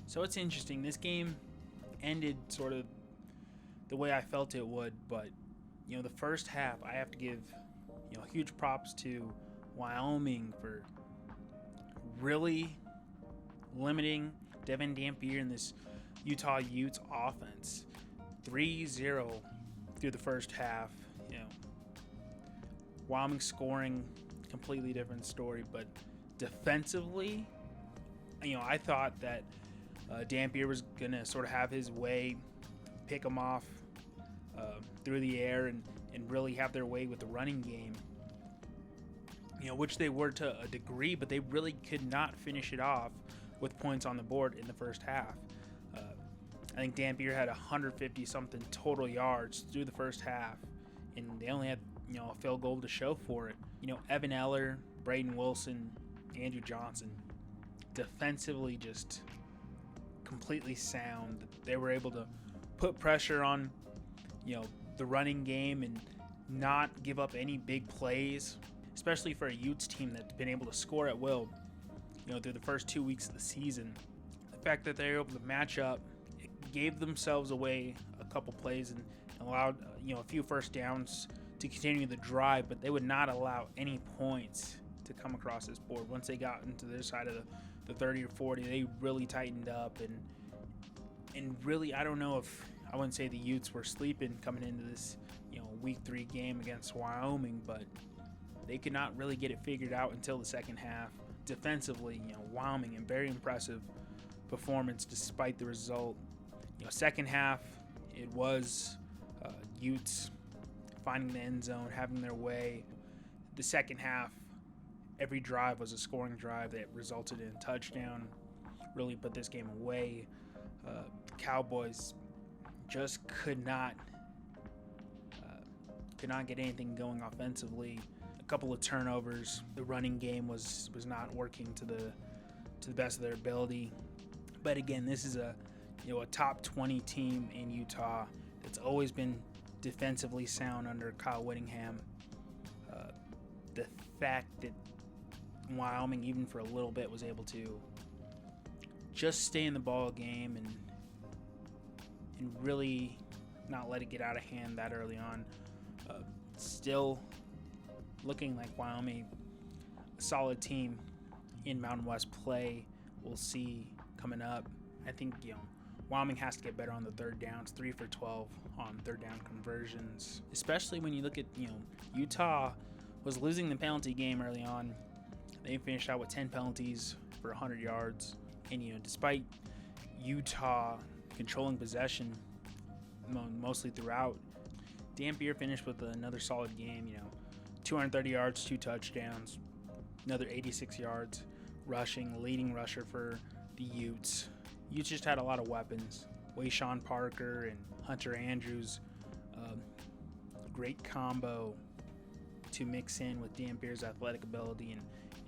So it's interesting. This game ended sort of the way I felt it would, but the first half, I have to give huge props to Wyoming for really limiting Devin Dampier in this Utah Utes offense. 3-0 through the first half. Wyoming scoring, completely different story, but defensively, I thought that Dampier was going to sort of have his way, pick them off through the air and really have their way with the running game, which they were to a degree, but they really could not finish it off with points on the board in the first half. I think Dampier had 150-something total yards through the first half, and they only had a field goal to show for it. Evan Eller, Braden Wilson, Andrew Johnson, defensively just completely sound. They were able to put pressure on, the running game and not give up any big plays, especially for a Utes team that's been able to score at will, through the first 2 weeks of the season. The fact that they were able to match up, it gave themselves away a couple plays and allowed, a few first downs to continue the drive, but they would not allow any points to come across this board. Once they got into their side of the 30 or 40, they really tightened up and really, I don't know if I wouldn't say the Utes were sleeping coming into this, week 3 game against Wyoming, but they could not really get it figured out until the second half. Defensively, Wyoming, a very impressive performance despite the result. Second half, it was Utes finding the end zone, having their way. The second half, every drive was a scoring drive that resulted in a touchdown, really put this game away. The Cowboys just could not get anything going offensively. A couple of turnovers. The running game was not working to the best of their ability. But again, this is a top 20 team in Utah that's always been defensively sound under Kyle Whittingham. The fact that Wyoming, even for a little bit, was able to just stay in the ball game and really not let it get out of hand that early on. Still looking like Wyoming, a solid team in Mountain West play. We'll see coming up. I think Wyoming has to get better on the third downs, 3 for 12 on third down conversions, especially when you look at Utah was losing the penalty game early on. They finished out with 10 penalties for 100 yards, and despite Utah controlling possession mostly throughout, Dampier finished with another solid game. 230 yards, 2 touchdowns, another 86 yards rushing, leading rusher for the Utes. Utes just had a lot of weapons. Wayshawn Parker and Hunter Andrews, great combo to mix in with Dampier's athletic ability and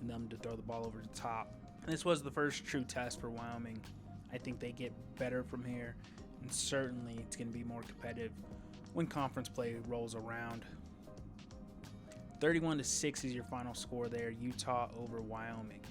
them to throw the ball over the top. This was the first true test for Wyoming. I think they get better from here, and certainly it's going to be more competitive when conference play rolls around. 31-6 is your final score there, Utah over Wyoming.